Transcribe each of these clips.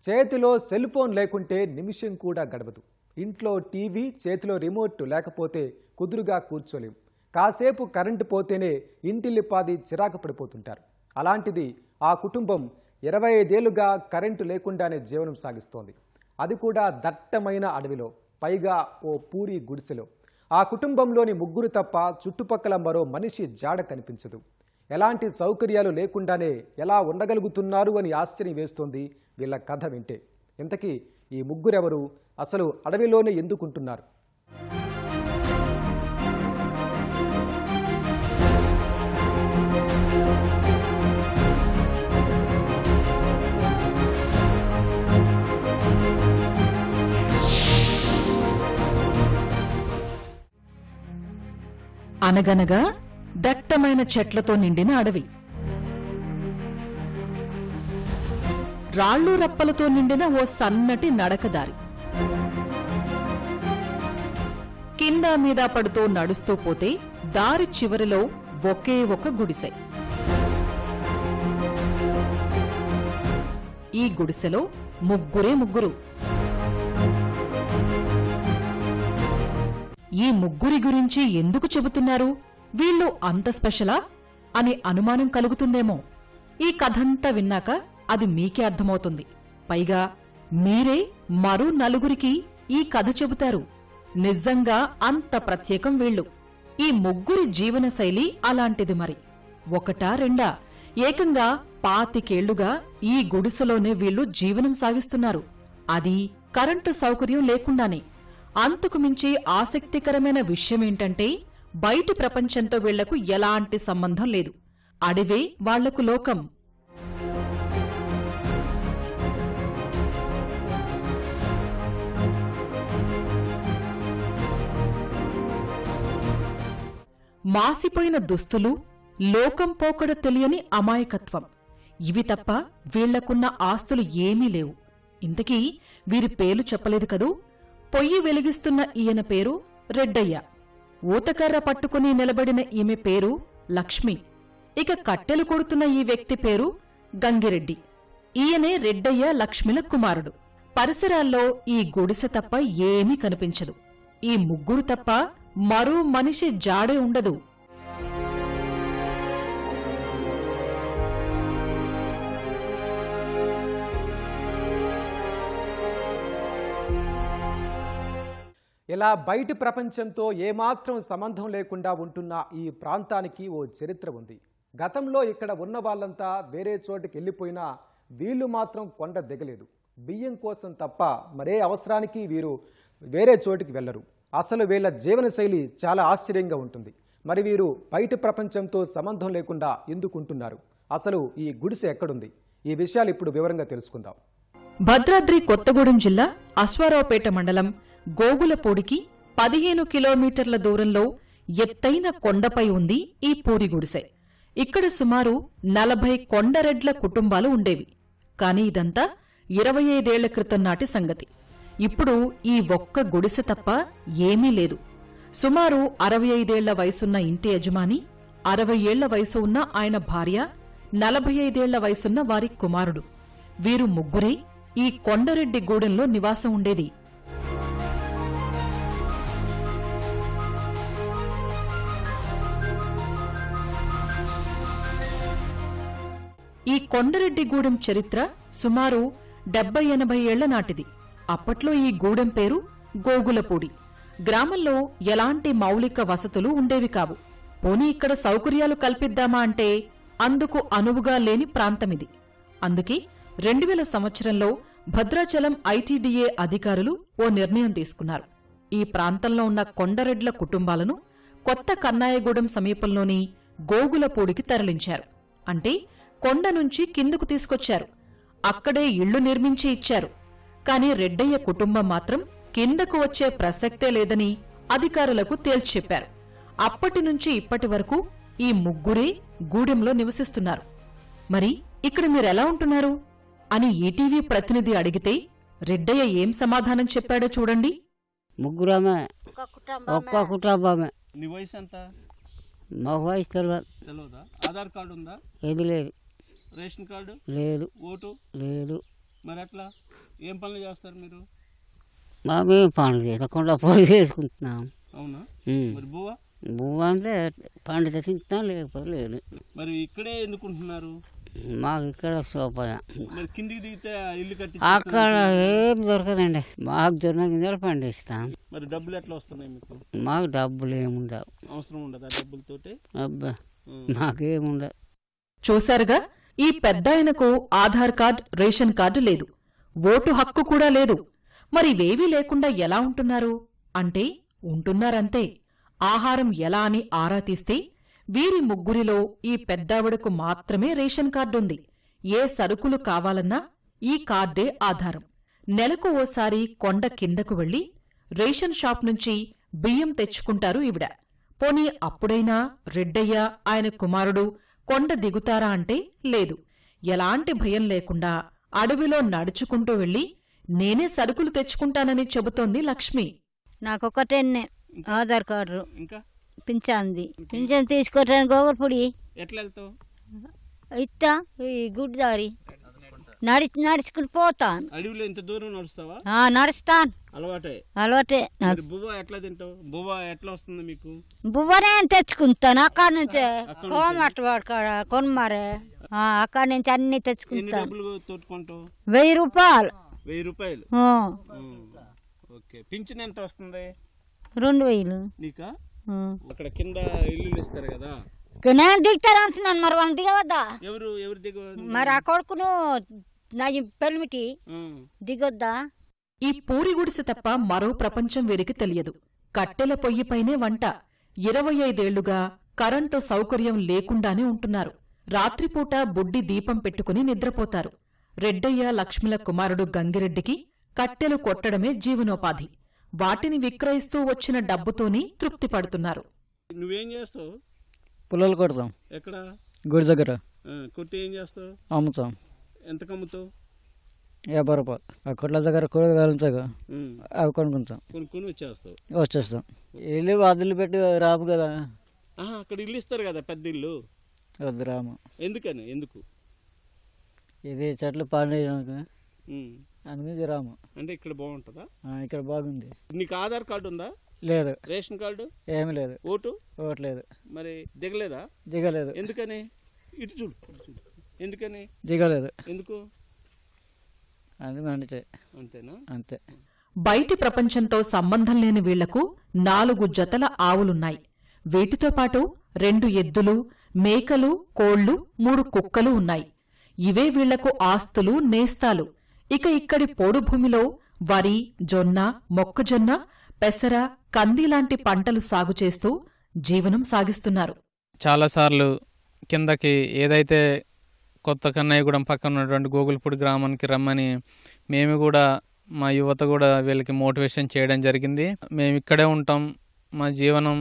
చేతిలో cell phone లేకుంటే నిమిషం కూడా గడవదు. ఇంట్లో టీవీ, చేతిలో రిమోట్ లేకపోతే కుదురుగా కూర్చోలేం. కాసేపు కరెంటు పోతేనే ఇంటిల్లిపాది చిరాకు పడిపోతుంటారు. అలాంటిది ఆ కుటుంబం 25 ఏళ్లుగా కరెంటు లేకుండానే జీవనం సాగిస్తోంది. అది కూడా దట్టమైన అడవిలో, పైగా ఓ పూరి గుడిసెలో. ఆ కుటుంబంలోని ముగ్గురు తప్ప చుట్టుపక్కల మరో మనిషి జాడ కనిపించదు. ఎలాంటి సౌకర్యాలు లేకుండానే ఎలా ఉండగలుగుతున్నారు అని ఆశ్చర్యం వేస్తోంది వీళ్ళ కథ వింటే. ఇంతకీ ఈ ముగ్గురెవరు? అసలు అడవిలోనే ఎందుకుంటున్నారు? అనగనగా దట్టమైన చెట్లతో నిండిన అడవి. రాళ్ళు రప్పలతో నిండిన ఓ సన్నటి నడకదారి. కింద మీద పడుతూ నడుస్తూ పోతే దారి చివరిలో ఒకే ఒక గుడిసె. ఈ గుడిసెలో ముగ్గురు. ఈ ముగ్గురి గురించి ఎందుకు చెబుతున్నారు? వీళ్ళు అంత స్పెషలా అని అనుమానం కలుగుతుందేమో. ఈ కథంతా విన్నాక అది మీకే అర్థమవుతుంది. పైగా మీరే మరో నలుగురికి ఈ కథ చెబుతారు. నిజంగా అంత ప్రత్యేకం వీళ్ళు. ఈ ముగ్గురి జీవనశైలి అలాంటిది. మరి ఒకటా రెండా, ఏకంగా 25 ఏళ్లుగా ఈ గుడిసెలోనే వీళ్ళు జీవనం సాగిస్తున్నారు. అది కరెంటు సౌకర్యం లేకుండానే. అంతకు మించి ఆసక్తికరమైన విషయమేంటంటే బయటి ప్రపంచంతో వీళ్లకు ఎలాంటి సంబంధం లేదు. అడవే వాళ్లకు లోకం. మాసిపోయిన దుస్తులు, లోకం పోకడ తెలియని అమాయకత్వం, ఇవి తప్ప వీళ్లకున్న ఆస్తులు ఏమీ లేవు. ఇంతకీ వీరి పేర్లు చెప్పలేదు కదూ. పొయ్యి వెలిగిస్తున్న ఈయన పేరు రెడ్డయ్య. ఊతకర్ర పట్టుకుని నిలబడిన ఈమె పేరు లక్ష్మి. ఇక కట్టెలు కొడుతున్న ఈ వ్యక్తి పేరు గంగిరెడ్డి. ఈయనే రెడ్డయ్య లక్ష్మిల కుమారుడు. పరిసరాల్లో ఈ గుడిసె తప్ప ఏమీ కనిపించదు. ఈ ముగ్గురు తప్ప మరో మనిషి జాడే ఉండదు. ఇలా బయటి ప్రపంచంతో ఏమాత్రం సంబంధం లేకుండా ఉంటున్న ఈ ప్రాంతానికి ఓ చరిత్ర ఉంది. గతంలో ఇక్కడ ఉన్న వాళ్ళంతా వేరే చోటుకి వెళ్ళిపోయినా వీళ్ళు మాత్రం కొండ దిగలేదు. బియ్యం కోసం తప్ప మరే అవసరానికి వీరు వేరే చోటుకి వెళ్లరు. అసలు వీళ్ళ జీవనశైలి చాలా ఆశ్చర్యంగా ఉంటుంది. మరి వీరు బయటి ప్రపంచంతో సంబంధం లేకుండా ఎందుకుంటున్నారు? అసలు ఈ గుడిసె ఎక్కడుంది? ఈ విషయాలు ఇప్పుడు వివరంగా తెలుసుకుందాం. భద్రాద్రి కొత్తగూడెం జిల్లా అశ్వారావుపేట మండలం గోగులపూడికి 15 కిలోమీటర్ల దూరంలో ఎత్తైన కొండపై ఉంది ఈ పూరి గుడిసె. ఇక్కడ సుమారు 40 కొండరెడ్ల కుటుంబాలు ఉండేవి. కాని ఇదంతా 25 ఏళ్ల క్రితం నాటి సంగతి. ఇప్పుడు ఈ ఒక్క గుడిసె తప్ప ఏమీ లేదు. సుమారు 65 ఏళ్ల వయసున్న ఇంటి యజమాని, 60 ఏళ్ల వయసు ఉన్న ఆయన భార్య, 45 ఏళ్ల వయసున్న వారి కుమారుడు, వీరు ముగ్గురే ఈ కొండరెడ్డి గూడెంలో నివాసం ఉండేది. ఈ కొండరెడ్డిగూడెం చరిత్ర సుమారు 70-80 ఏళ్ల నాటిది. అప్పట్లో ఈ గూడెం పేరు గోగులపూడి. గ్రామంలో ఎలాంటి మౌలిక వసతులు ఉండేవి కావు. పోనీ ఇక్కడ సౌకర్యాలు కల్పిద్దామా అంటే అందుకు అనువుగా లేని ప్రాంతమిది. అందుకే 2000 సంవత్సరంలో భద్రాచలం ఐటీడీఏ అధికారులు ఓ నిర్ణయం తీసుకున్నారు. ఈ ప్రాంతంలో ఉన్న కొండరెడ్ల కుటుంబాలను కొత్త కన్నాయగూడెం సమీపంలోని గోగులపూడికి తరలించారు. అంటే కొండ నుంచి కిందకు తీసుకొచ్చారు. అక్కడే ఇళ్లు నిర్మించి ఇచ్చారు. కాని రెడ్డయ్య కుటుంబం మాత్రం కిందకు వచ్చే ప్రసక్తే లేదని అధికారులకు తేల్చెప్పారు. అప్పటినుంచి ఇప్పటి వరకు ఈ ముగ్గురే గూడెంలో నివసిస్తున్నారు. మరి ఇక్కడ మీరెలా ఉంటున్నారు అని ఈటీవీ ప్రతినిధి అడిగితే రెడ్డయ్య ఏం సమాధానం చెప్పాడో చూడండి. ముగ్గురమే, ఒక్క కుటుంబమే. నీ వయసు ఎంత? మా వయసు తెలియదా? ఆధార్ కార్డు ఉందా? ఏది లేదు. రేషన్ కార్డు లేదు. ఓటు లేదు. మరి అట్లా ఏం పనులు చేస్తారు మీరు? మేము పనులు చేయకుండా పొడి చేసుకుంటున్నాం. అవునా? మరి బువ్వ భూమి అంటే పండితే తింటున్నాం, లేకపోతే లేదు. మరి ఇక్కడే ఎందుకుంటున్నారు? మాకు ఇక్కడ సోపాయ. మరి కిందికి దిగితే ఇల్లు కట్టి అక్కడ ఏం దొరకదండి. మాకు జొన్న గింజలు పండిస్తాం. మరి డబ్బులు ఎట్లా వస్తున్నాయి మీకు? మాకు డబ్బులు ఏముండవు. అవసరం ఉండదు ఆ డబ్బులతోటి? అబ్బా మాకేముండవు. చూశారుగా, ఈ పెద్దాయనకు ఆధార్ కార్డ్, రేషన్ కార్డు లేదు, ఓటు హక్కు కూడా లేదు. మరి ఇవేవీ లేకుండా ఎలా ఉంటున్నారు అంటే ఉంటున్నారంతే. ఆహారం ఎలా అని ఆరా తీస్తే వీరి ముగ్గురిలో ఈ పెద్దావిడకు మాత్రమే రేషన్ కార్డుంది. ఏ సరుకులు కావాలన్నా ఈ కార్డే ఆధారం. నెలకు ఓసారి కొండ కిందకు వెళ్లి రేషన్ షాప్ నుంచి బియ్యం తెచ్చుకుంటారు ఈవిడ. పోనీ అప్పుడైనా రెడ్డయ్య, ఆయన కుమారుడు కొండ దిగుతారా అంటే లేదు. ఎలాంటి భయం లేకుండా అడవిలో నడుచుకుంటూ వెళ్లి నేనే సరుకులు తెచ్చుకుంటానని చెబుతోంది లక్ష్మి. నాకొకటేనే ఆధార్ కార్డు, ఇంకా పింఛన్ది. పింఛన్ తీసుకోవటానికి గోగులపొడి ఎట్లా వెళ్తావు? ఇట్టా ఈ గుడ్దారి నడుచుకుని పోతాను. అడవిలో ఇంత దూరం నడుస్తావా? నడుస్తాను, అలవాటే. అలవాటే. మరి బువ్వ ఎట్లా తింటావు? బువ్వ ఎట్లా వస్తుంది మీకు? బువ్వనే తెచ్చుకుంటాను అక్కడ నుంచే. కోమట్టవాడు కాడ కొనమారే, అక్కడ నుంచి అన్ని ఎన్ని తెచ్చుకుంటాను. డబ్బులు తోడుకుంటావు? 1000 రూపాయలు. 1000 రూపాయలు. ఓకే. పింఛన్ ఎంత వస్తుంది? 2000. నీకా? అక్కడ కింద ఇల్లు ఇస్తారు కదా, నేను దిగుతాను అంటున్నాను. మరి వాళ్ళు దిగవద్దా? ఎవరు దిగ? మరి ఆ కొడుకును నా పెళ్ళిమిటి దిగొద్దా? ఈ పూరి గుడిసె తప్ప మరో ప్రపంచం వీరికి తెలియదు. కట్టెల పొయ్యిపైనే వంట. 25 ఏళ్లుగా కరెంటు సౌకర్యం లేకుండానే ఉంటున్నారు. రాత్రిపూట బుడ్డి దీపం పెట్టుకుని నిద్రపోతారు. రెడ్డయ్య, లక్ష్మిల కుమారుడు గంగిరెడ్డికి కట్టెలు కొట్టడమే జీవనోపాధి. వాటిని విక్రయిస్తూ వచ్చిన డబ్బుతోనే తృప్తి పడుతున్నారు. నువ్వేం చేస్తావు? పుల్లలు కొడతాం. ఎక్కడ? గుడి దగ్గర. కొట్టి ఏం చేస్తావు? అమ్ముతాం. ఎంతకు అమ్ముతావు? 50 రూపాయలు. ఆ కొట్ల దగ్గర కూరగాయలు ఉంటాయి కదా, అవి కొనుక్కుంటాం. కొనుక్కొని వచ్చేస్తావు? వచ్చేస్తాం. ఇల్లు వదిలి పెట్టి రాము కదా. అక్కడ ఇల్లు ఇస్తారు కదా, పెద్ద ఇల్లు. వద్దు రాము. ఎందుకని? ఎందుకు? ఇది చెట్లు పండించడానికి అందుకని రాము. అంటే ఇక్కడ బాగుంటుందా? ఇక్కడ బాగుంది. నీకు ఆధార్ కార్డు ఉందా? లేదు. Ration card? ఏమి లేదు. ఓటు? ఓటు లేదు. మరి దిగలేదా? దిగలేదు. ఎందుకని? ఇటు చూడు. ఎందుకని దిగలేదు? ఎందుకు? అందుకంటే అంతేనా? అంతే. బయటి ప్రపంచంతో సంబంధం లేని వీళ్లకు 4 జతల ఆవులున్నాయి. వీటితో పాటు 2 ఎద్దులు, మేకలు, కోళ్లు, 3 కుక్కలు ఉన్నాయి. ఇవే వీళ్లకు ఆస్తులు, నేస్తాలు. ఇక ఇక్కడి పోడు భూమిలో వరి, జొన్న, మొక్కజొన్న, పెసర, కందిలాంటి పంటలు సాగు చేస్తూ జీవనం సాగిస్తున్నారు. చాలాసార్లు కిందకి ఏదైతే కొత్త కన్నయ్యగూడెం పక్కన ఉన్నటువంటి గోగులపూడి గ్రామానికి రమ్మని మేము కూడా, మా యువత కూడా వీళ్ళకి మోటివేషన్ చేయడం జరిగింది. మేము ఇక్కడే ఉంటాం, మా జీవనం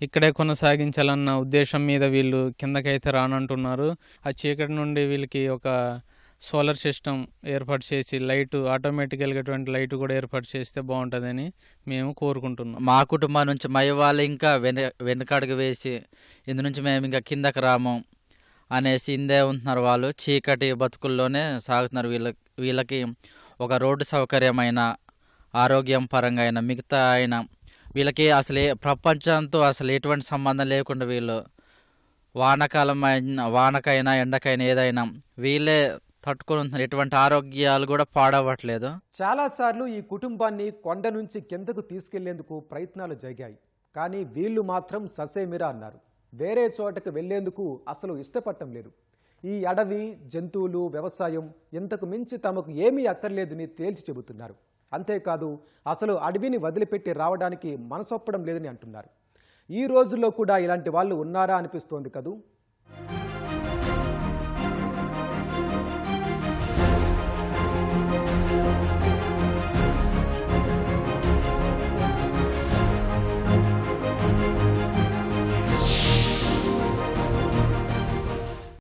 ఇక్కడే కొనసాగించాలన్న ఉద్దేశం మీద వీళ్ళు కిందకైతే రానంటున్నారు. ఆ చీకటి నుండి వీళ్ళకి ఒక సోలార్ సిస్టమ్ ఏర్పాటు చేసి లైటు, ఆటోమేటిక్ వెలిగేటువంటి లైటు కూడా ఏర్పాటు చేస్తే బాగుంటుందని మేము కోరుకుంటున్నాం. మా కుటుంబం నుంచి మా వాళ్ళు ఇంకా వెనుకడుగు వేసి ఇందు నుంచి మేము ఇంకా కిందకి రాము అనేసి ఇందే ఉంటున్నారు. వాళ్ళు చీకటి బతుకుల్లోనే సాగుతున్నారు. వీళ్ళకి ఒక రోడ్డు సౌకర్యమైన, ఆరోగ్యం పరంగా అయినా, మిగతా అయినా వీళ్ళకి అసలు ప్రపంచంతో అసలు ఎటువంటి సంబంధం లేకుండా వీళ్ళు వానకాలం అయినా, వానకైనా, ఎండకైనా ఏదైనా వీళ్ళే తట్టుకొని ఉంటున్నారు. ఎటువంటి ఆరోగ్యాలు కూడా పాడవట్లేదు. చాలాసార్లు ఈ కుటుంబాన్ని కొండ నుంచి కిందకు తీసుకెళ్లేందుకు ప్రయత్నాలు జరిగాయి. కానీ వీళ్ళు మాత్రం ససేమిరా అన్నారు. వేరే చోటకు వెళ్లేందుకు అసలు ఇష్టపడటం లేదు. ఈ అడవి, జంతువులు, వ్యవసాయం ఇంతకు మించి తమకు ఏమీ అక్కర్లేదని తేల్చి చెబుతున్నారు. అంతేకాదు అసలు అడవిని వదిలిపెట్టి రావడానికి మనసొప్పడం లేదని అంటున్నారు. ఈ రోజుల్లో కూడా ఇలాంటి వాళ్ళు ఉన్నారా అనిపిస్తోంది కదూ.